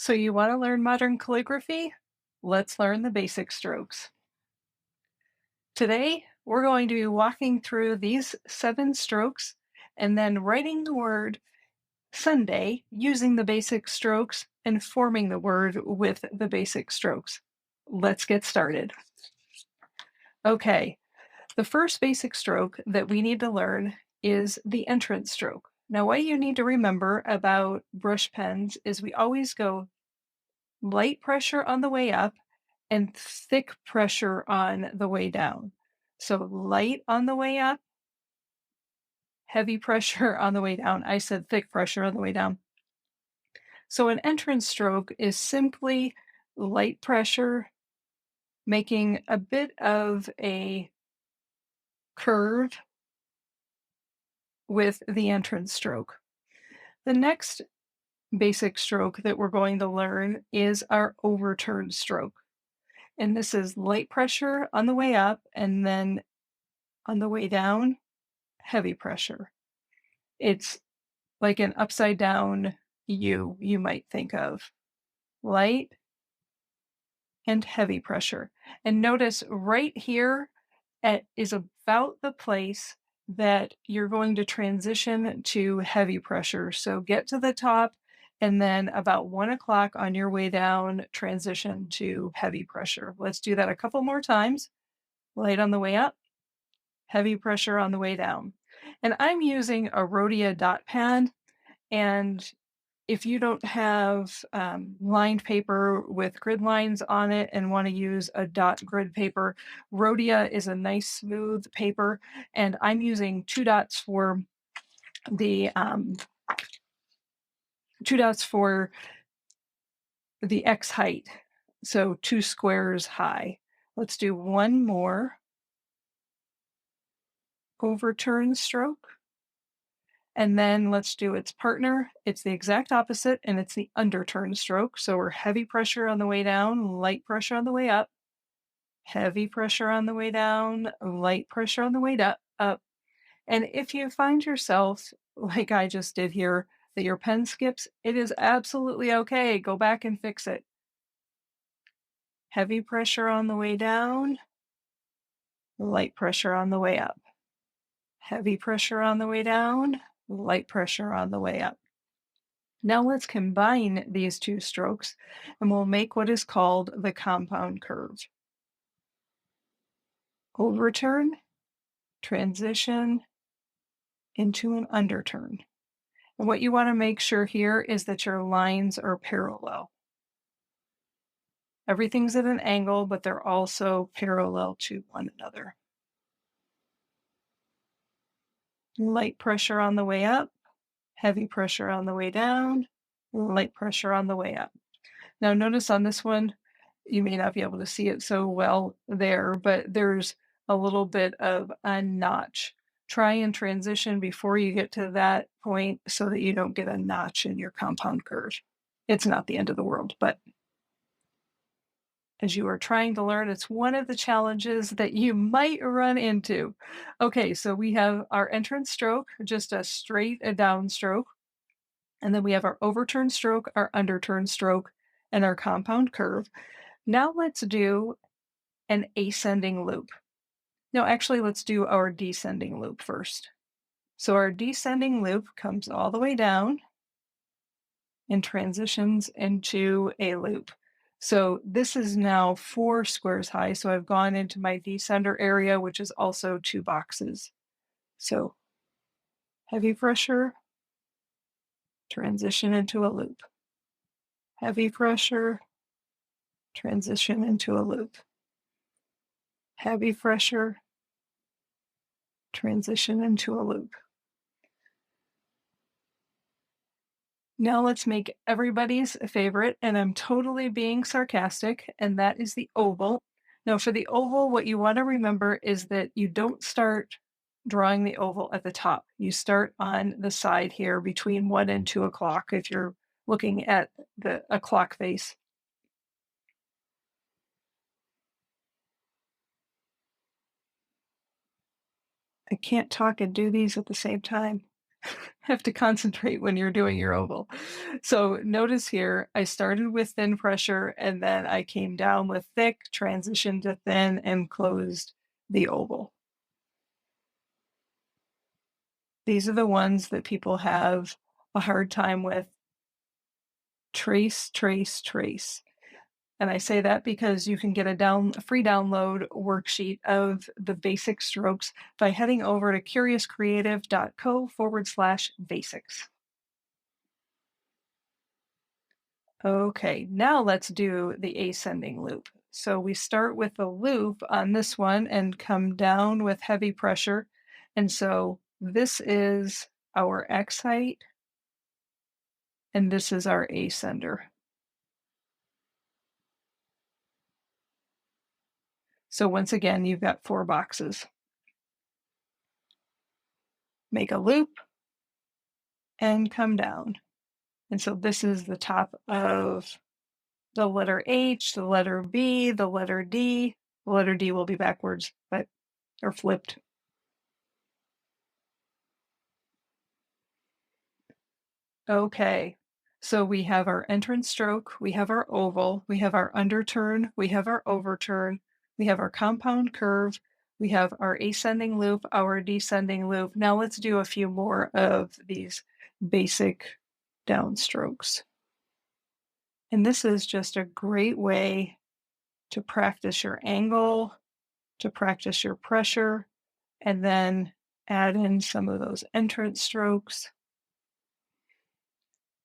So you want to learn modern calligraphy? Let's learn the basic strokes. Today, we're going to be walking through these 7 strokes and then writing the word Sunday using the basic strokes and forming the word with the basic strokes. Let's get started. Okay, the first basic stroke that we need to learn is the entrance stroke. Now, what you need to remember about brush pens is we always go light pressure on the way up and thick pressure on the way down. So light on the way up, heavy pressure on the way down. I said thick pressure on the way down. So an entrance stroke is simply light pressure making a bit of a curve with the entrance stroke. The next basic stroke that we're going to learn is our overturn stroke. And this is light pressure on the way up and then on the way down, heavy pressure. It's like an upside down U, you might think of. Light and heavy pressure. And notice right here is about the place that you're going to transition to heavy pressure. So get to the top and then about 1 o'clock on your way down, transition to heavy pressure. Let's do that a couple more times. Light on the way up, heavy pressure on the way down. And I'm using a Rhodia dot pad. And if you don't have lined paper with grid lines on it and want to use a dot grid paper, Rhodia is a nice smooth paper. And I'm using the um, 2 dots for the X height. So 2 squares high. Let's do one more overturn stroke. And then let's do its partner. It's the exact opposite, and it's the underturn stroke. So we're heavy pressure on the way down, light pressure on the way up, heavy pressure on the way down, light pressure on the way up. And if you find yourself, like I just did here, that your pen skips, it is absolutely okay. Go back and fix it. Heavy pressure on the way down, light pressure on the way up. Heavy pressure on the way down, light pressure on the way up. Now let's combine these 2 strokes and we'll make what is called the compound curve. Overturn, transition into an underturn. And what you want to make sure here is that your lines are parallel. Everything's at an angle, but they're also parallel to one another. Light pressure on the way up, heavy pressure on the way down, light pressure on the way up. Now notice on this one, you may not be able to see it so well there, but there's a little bit of a notch. Try and transition before you get to that point so that you don't get a notch in your compound curve. It's not the end of the world, but as you are trying to learn, it's one of the challenges that you might run into. Okay, so we have our entrance stroke, just a straight down stroke. And then we have our overturn stroke, our underturn stroke, and our compound curve. Now let's do an ascending loop. No, actually, let's do our descending loop first. So our descending loop comes all the way down and transitions into a loop. So this is now 4 squares high. So I've gone into my descender area, which is also 2 boxes. So heavy pressure, transition into a loop. Heavy pressure, transition into a loop. Heavy pressure, transition into a loop. Now let's make everybody's favorite, and I'm totally being sarcastic, and that is the oval. Now for the oval, what you want to remember is that you don't start drawing the oval at the top. You start on the side here between 1 and 2 o'clock if you're looking at a clock face. I can't talk and do these at the same time. Have to concentrate when you're doing your oval. So notice here, I started with thin pressure and then I came down with thick, transitioned to thin, and closed the oval. These are the ones that people have a hard time with. Trace, trace, trace. And I say that because you can get a free download worksheet of the basic strokes by heading over to curiouscreative.co/basics. Okay, now let's do the ascending loop. So we start with the loop on this one and come down with heavy pressure. And so this is our X height, and this is our ascender. So once again, you've got 4 boxes. Make a loop and come down. And so this is the top of the letter H, the letter B, the letter D. The letter D will be backwards, but or flipped. Okay. So we have our entrance stroke, we have our oval, we have our underturn, we have our overturn, we have our compound curve, we have our ascending loop, our descending loop. Now let's do a few more of these basic downstrokes. And this is just a great way to practice your angle, to practice your pressure, and then add in some of those entrance strokes.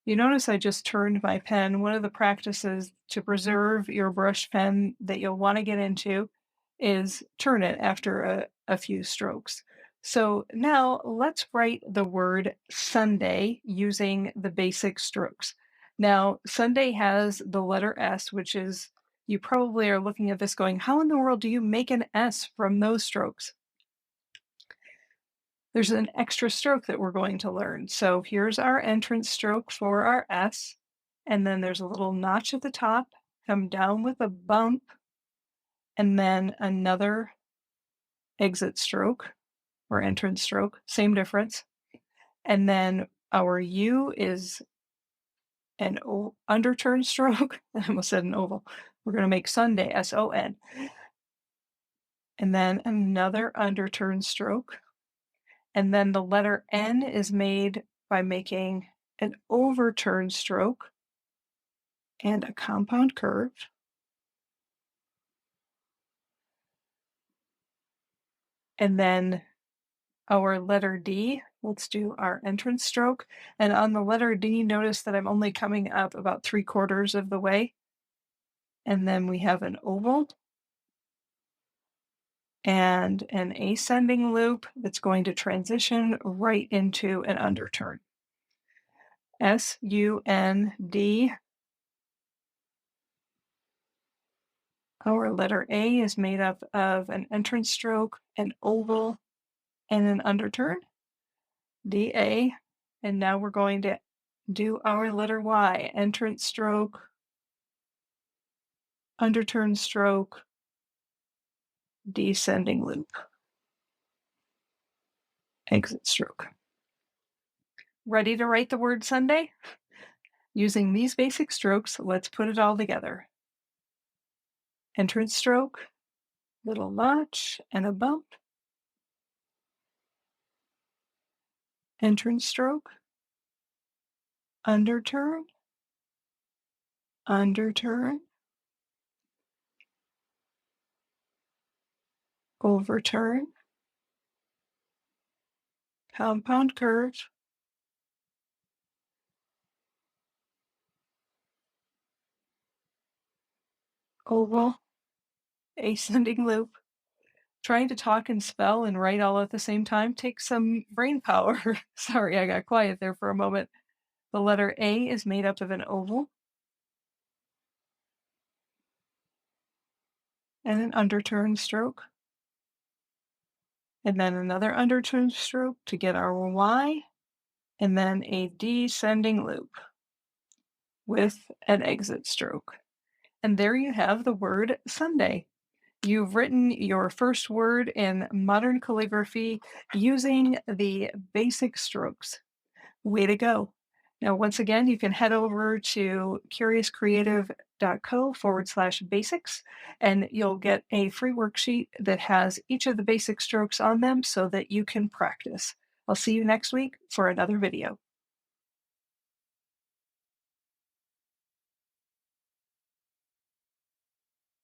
You notice I just turned my pen. One of the practices to preserve your brush pen that you'll want to get into is turn it after a few strokes. So now let's write the word Sunday using the basic strokes. Now, Sunday has the letter S, which is, you probably are looking at this going, how in the world do you make an S from those strokes? There's an extra stroke that we're going to learn. So here's our entrance stroke for our S, and then there's a little notch at the top, come down with a bump, and then another exit stroke or entrance stroke, same difference. And then our U is an underturn stroke. I almost said an oval. We're going to make Sunday, S-O-N. And then another underturn stroke. And then the letter N is made by making an overturn stroke and a compound curve. And then our letter D, let's do our entrance stroke. And on the letter D, notice that I'm only coming up about 3/4 of the way. And then we have an oval and an ascending loop that's going to transition right into an underturn. S-U-N-D. Our letter A is made up of an entrance stroke, an oval, and an underturn. D-A. And now we're going to do our letter Y. Entrance stroke, underturn stroke, descending loop, exit stroke. Ready to write the word Sunday? Using these basic strokes, let's put it all together. Entrance stroke, little notch and a bump. Entrance stroke, underturn, underturn, overturn, compound curve, oval, ascending loop. Trying to talk and spell and write all at the same time takes some brain power. Sorry, I got quiet there for a moment. The letter A is made up of an oval and an underturn stroke, and then another underturn stroke to get our Y, and then a descending loop with an exit stroke. And there you have the word Sunday. You've written your first word in modern calligraphy using the basic strokes. Way to go. Now, once again, you can head over to curiouscreative.co/basics, and you'll get a free worksheet that has each of the basic strokes on them so that you can practice. I'll see you next week for another video.